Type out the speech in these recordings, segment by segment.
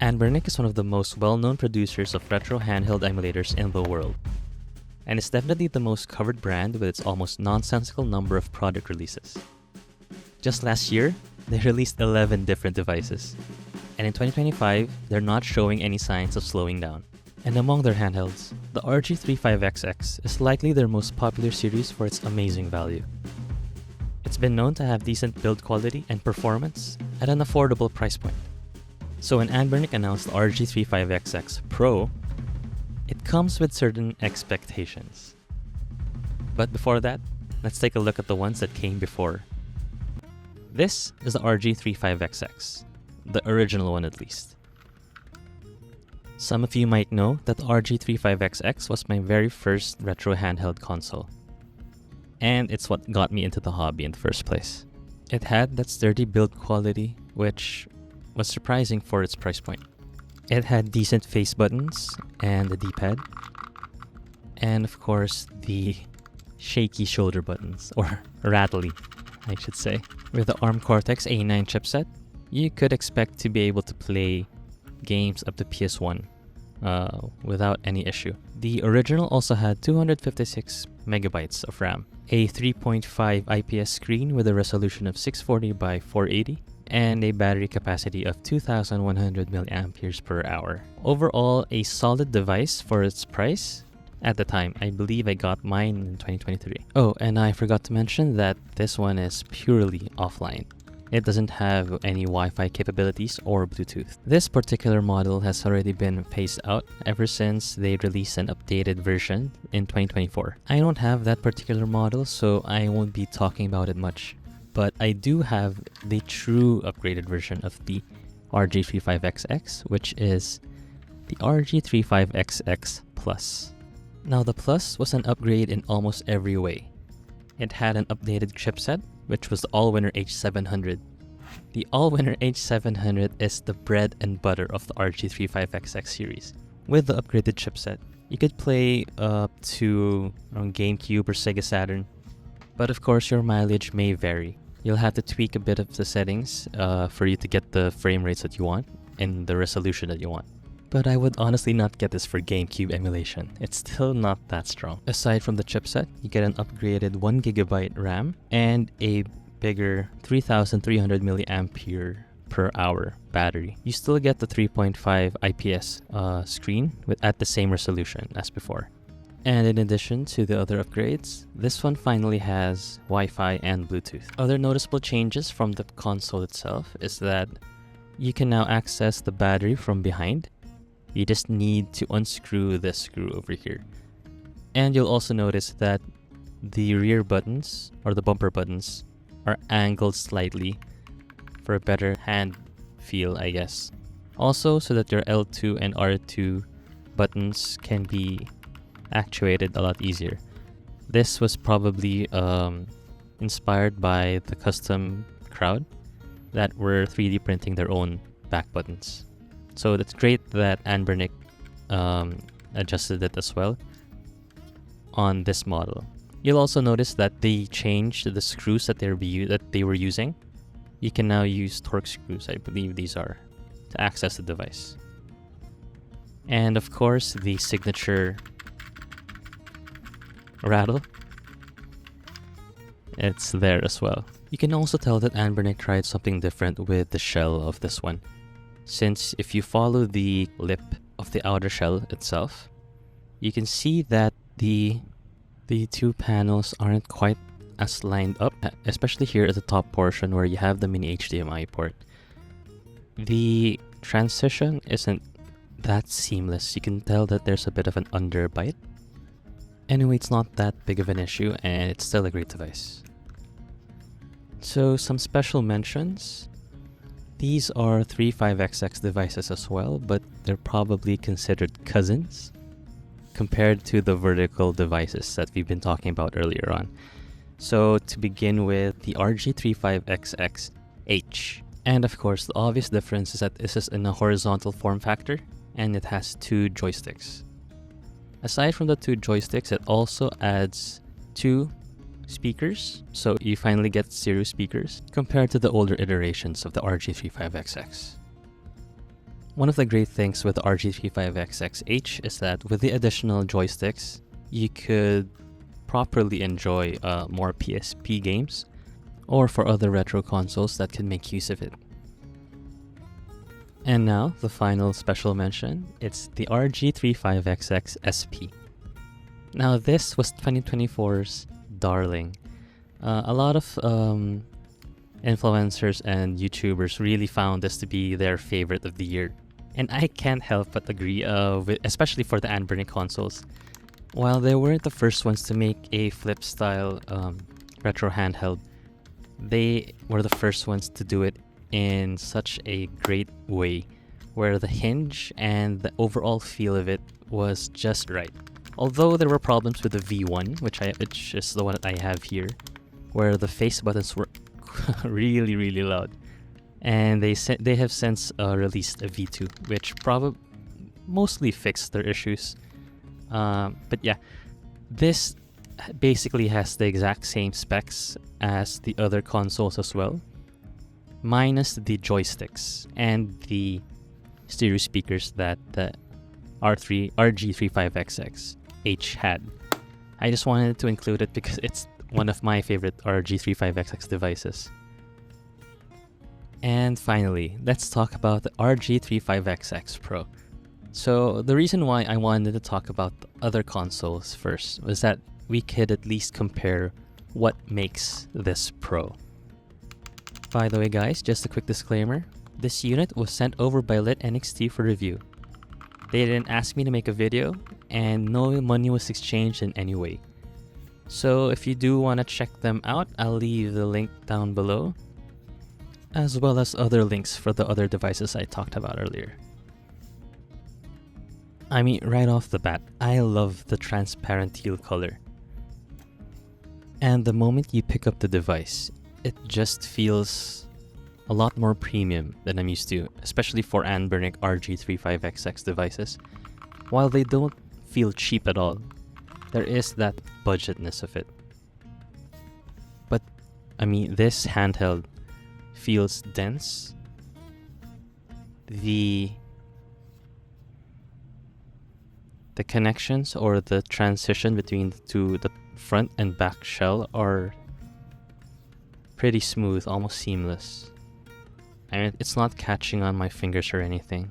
Anbernic is one of the most well-known producers of retro handheld emulators in the world, and it's definitely the most covered brand with its almost nonsensical number of product releases. Just last year, they released 11 different devices, and in 2025, they're not showing any signs of slowing down. And among their handhelds, the RG35XX is likely their most popular series for its amazing value. It's been known to have decent build quality and performance at an affordable price point. So when Anbernic announced the RG35XX Pro, it comes with certain expectations. But before that, let's take a look at the ones that came before. This is the RG35XX, the original one at least. Some of you might know that the RG35XX was my very first retro handheld console, and it's what got me into the hobby in the first place. It had that sturdy build quality, which was surprising for its price point. It had decent face buttons and the D-pad, and of course the shaky shoulder buttons, or rattly, I should say. With the ARM Cortex-A9 chipset, you could expect to be able to play games up to PS1 without any issue. The original also had 256 megabytes of RAM, a 3.5 IPS screen with a resolution of 640 by 480, and a battery capacity of 2,100 milliamperes per hour. Overall, a solid device for its price. At the time, I believe I got mine in 2023. Oh, and I forgot to mention that this one is purely offline. It doesn't have any Wi-Fi capabilities or Bluetooth. This particular model has already been phased out ever since they released an updated version in 2024. I don't have that particular model, so I won't be talking about it much. But I do have the true upgraded version of the RG35XX, which is the RG35XX Plus. Now, the Plus was an upgrade in almost every way. It had an updated chipset, which was the Allwinner H700. The Allwinner H700 is the bread and butter of the RG35XX series. With the upgraded chipset, you could play up to GameCube or Sega Saturn, but of course your mileage may vary. You'll have to tweak a bit of the settings for you to get the frame rates that you want and the resolution that you want. But I would honestly not get this for GameCube emulation. It's still not that strong. Aside from the chipset, you get an upgraded 1GB RAM and a bigger 3,300 milliampere per hour battery. You still get the 3.5 IPS screen at the same resolution as before. And in addition to the other upgrades, this one finally has Wi-Fi and Bluetooth. Other noticeable changes from the console itself is that you can now access the battery from behind. You just need to unscrew this screw over here. And you'll also notice that the rear buttons, or the bumper buttons, are angled slightly for a better hand feel, I guess. Also, so that your L2 and R2 buttons can be actuated a lot easier. This was probably inspired by the custom crowd that were 3D printing their own back buttons. So it's great that Anbernic adjusted it as well on this model. You'll also notice that they changed the screws that they were using. You can now use Torx screws, I believe these are, to access the device. And of course, the signature rattle, it's there as well. You can also tell that Anbernic tried something different with the shell of this one, since if you follow the lip of the outer shell itself, you can see that the two panels aren't quite as lined up, especially here at the top portion where you have the mini HDMI port. The transition isn't that seamless. You can tell that there's a bit of an underbite. Anyway, it's not that big of an issue, and it's still a great device. So, some special mentions. These are 35XX devices as well, but they're probably considered cousins compared to the vertical devices that we've been talking about earlier on. So, to begin with, the RG35XX And of course, the obvious difference is that this is in a horizontal form factor, and it has two joysticks. Aside from the two joysticks, it also adds two speakers, so you finally get stereo speakers compared to the older iterations of the RG35XX. One of the great things with the RG35XX is that with the additional joysticks, you could properly enjoy more PSP games, or for other retro consoles that can make use of it. And now, the final special mention, it's the RG35XX SP. Now this was 2024's darling. A lot of influencers and YouTubers really found this to be their favorite of the year. And I can't help but agree, especially for the Anbernic consoles. While they weren't the first ones to make a flip-style retro handheld, they were the first ones to do it in such a great way, where the hinge and the overall feel of it was just right. Although there were problems with the V1, which is the one that I have here, where the face buttons were really, really loud. And they have since released a V2, which probably mostly fixed their issues. But yeah, this basically has the exact same specs as the other consoles as well, minus the joysticks and the stereo speakers that the RG35XX had. I just wanted to include it because it's one of my favorite RG35XX devices. And finally, let's talk about the RG35XX Pro. So the reason why I wanted to talk about the other consoles first was that we could at least compare what makes this Pro. By the way guys, just a quick disclaimer, this unit was sent over by Lit NXT for review. They didn't ask me to make a video, and no money was exchanged in any way. So if you do want to check them out, I'll leave the link down below, as well as other links for the other devices I talked about earlier. I mean, right off the bat, I love the transparent teal color. And the moment you pick up the device, it just feels a lot more premium than I'm used to, especially for Anbernic RG35XX devices. While they don't feel cheap at all, there is that budgetness of it. But, I mean, this handheld feels dense. The connections or the transition between the front and back shell are pretty smooth, almost seamless. And it's not catching on my fingers or anything.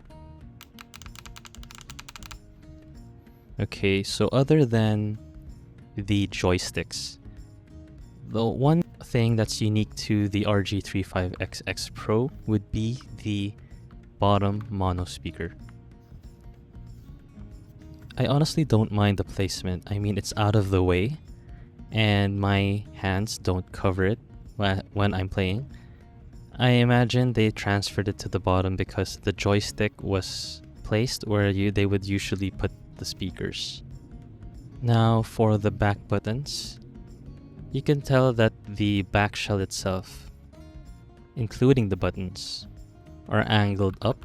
Okay, so other than the joysticks, the one thing that's unique to the RG35XX Pro would be the bottom mono speaker. I honestly don't mind the placement. I mean, it's out of the way and my hands don't cover it when I'm playing. I imagine they transferred it to the bottom because the joystick was placed where they would usually put the speakers. Now for the back buttons, you can tell that the back shell itself, including the buttons, are angled up.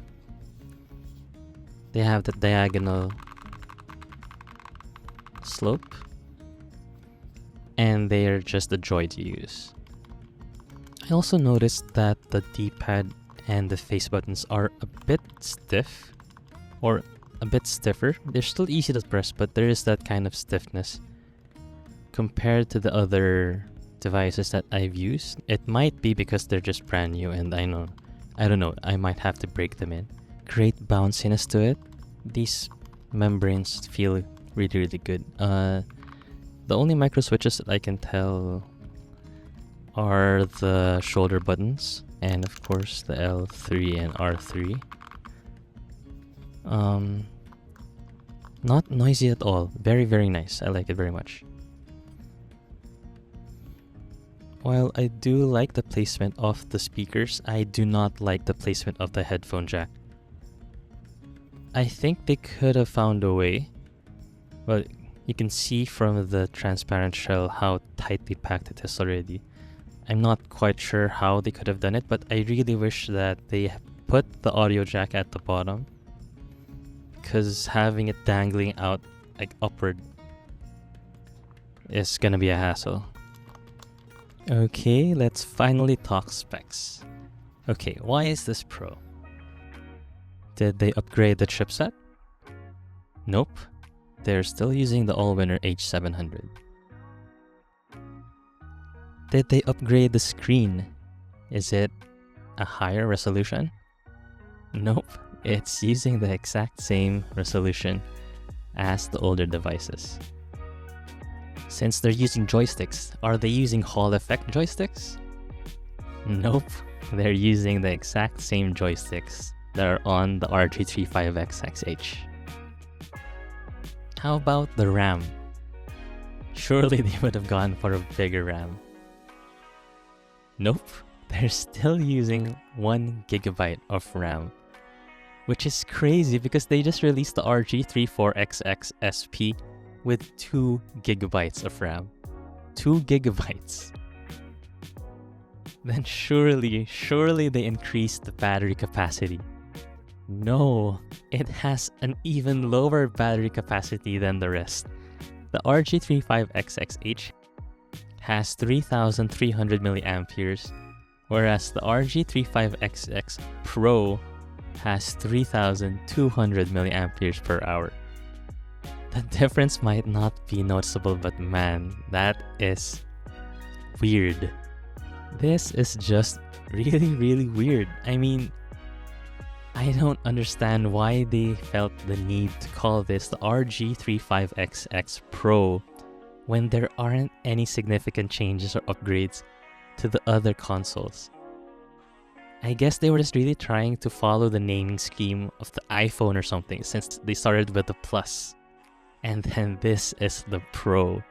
They have the diagonal slope, and they are just a joy to use. I also noticed that the D-pad and the face buttons are a bit stiff, or a bit stiffer. They're still easy to press, but there is that kind of stiffness compared to the other devices that I've used. It might be because they're just brand new, and I don't know, I might have to break them in. Great bounciness to it. These membranes feel really, really good. The only micro switches that I can tell are the shoulder buttons, and of course the L3 and R3. Not noisy at all. Very, very nice. I like it very much. While I do like the placement of the speakers, I do not like the placement of the headphone jack. I think they could have found a way. Well, you can see from the transparent shell how tightly packed it is already. I'm not quite sure how they could have done it, but I really wish that they put the audio jack at the bottom, because having it dangling out like upward is gonna be a hassle. Okay, let's finally talk specs. Okay, why is this Pro? Did they upgrade the chipset? Nope. They're still using the Allwinner H700. Did they upgrade the screen? Is it a higher resolution? Nope. It's using the exact same resolution as the older devices. Since they're using joysticks, are they using Hall effect joysticks? Nope. They're using the exact same joysticks that are on the RG35XX. How about the RAM? Surely they would have gone for a bigger RAM. Nope. They're still using 1 GB of RAM. Which is crazy because they just released the RG34XX SP with 2 GB of RAM. 2 GB. Then surely they increased the battery capacity. No, it has an even lower battery capacity than the rest. The RG35XX has 3,300 milliamperes, whereas the RG35XX Pro has 3,200 milliamperes per hour. The difference might not be noticeable, but man, that is weird. This is just really weird. I mean, I don't understand why they felt the need to call this the RG35XX Pro when there aren't any significant changes or upgrades to the other consoles. I guess they were just really trying to follow the naming scheme of the iPhone or something, since they started with the Plus. And then this is the Pro.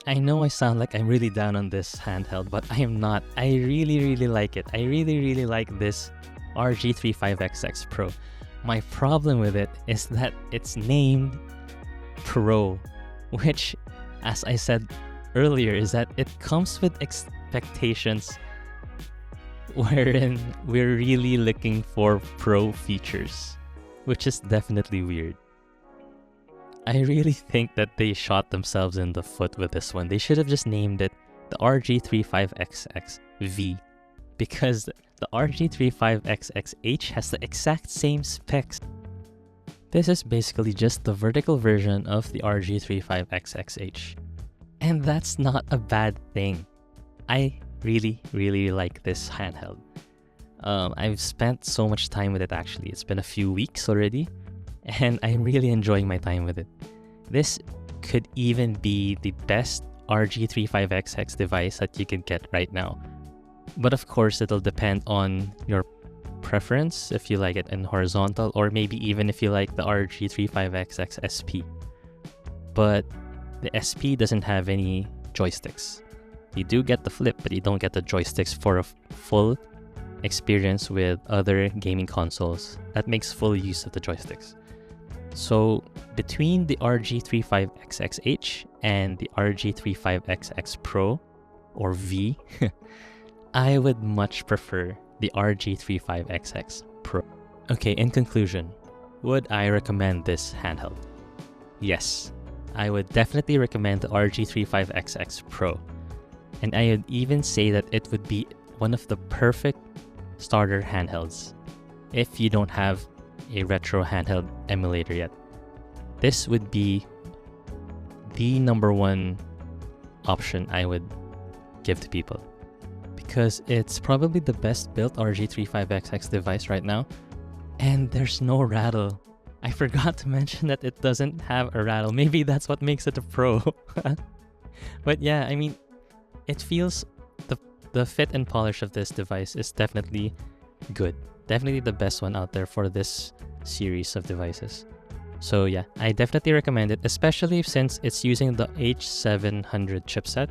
I know I sound like I'm really down on this handheld, but I am not. I really like it. I really like this RG35XX Pro. My problem with it is that it's named Pro, which, as I said earlier, is that it comes with expectations wherein we're really looking for Pro features, which is definitely weird. I really think that they shot themselves in the foot with this one. They should have just named it the RG35XX because the RG35XX has the exact same specs. This is basically just the vertical version of the RG35XX. And that's not a bad thing. I really like this handheld. I've spent so much time with it actually. It's been a few weeks already, and I'm really enjoying my time with it. This could even be the best RG35XX device that you can get right now. But of course, it'll depend on your preference, if you like it in horizontal, or maybe even if you like the RG35XX SP. But the SP doesn't have any joysticks. You do get the flip, but you don't get the joysticks for a full experience with other gaming consoles that makes full use of the joysticks. So between the RG35XX and the RG35XX Pro, or V, I would much prefer the RG35XX Pro. Okay, in conclusion, would I recommend this handheld? Yes, I would definitely recommend the RG35XX Pro. And I would even say that it would be one of the perfect starter handhelds if you don't have a retro handheld emulator yet. This would be the #1 option I would give to people, because it's probably the best built RG35XX device right now, and there's no rattle. I forgot to mention that it doesn't have a rattle. Maybe that's what makes it a Pro. But yeah, I mean, it feels the fit and polish of this device is definitely good. Definitely the best one out there for this series of devices. So yeah, I definitely recommend it, especially since it's using the H700 chipset,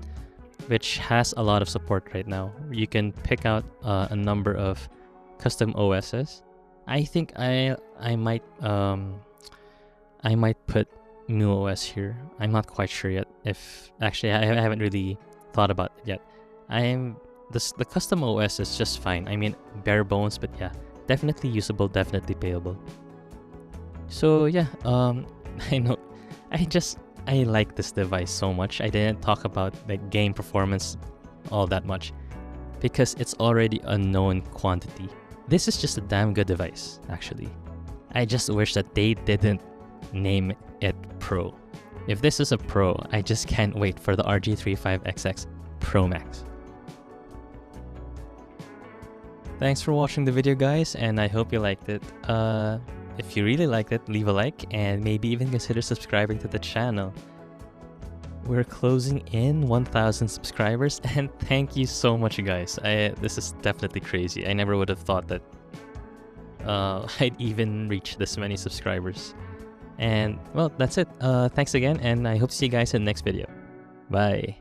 which has a lot of support right now. You can pick out a number of custom OSs. I think I might put MuOS here. I'm not quite sure yet. If actually I haven't really thought about it yet. The custom OS is just fine. I mean, bare bones, but yeah, definitely usable, definitely payable. So yeah, I know, I like this device so much. I didn't talk about the game performance all that much because it's already a known quantity. This is just a damn good device, actually. I just wish that they didn't name it Pro. If this is a Pro, I just can't wait for the RG35XX Pro Max. Thanks for watching the video, guys, and I hope you liked it. If you really liked it, leave a like and maybe even consider subscribing to the channel. We're closing in 1,000 subscribers, and thank you so much, guys. This is definitely crazy. I never would have thought that I'd even reach this many subscribers. And well, that's it. Thanks again, and I hope to see you guys in the next video. Bye.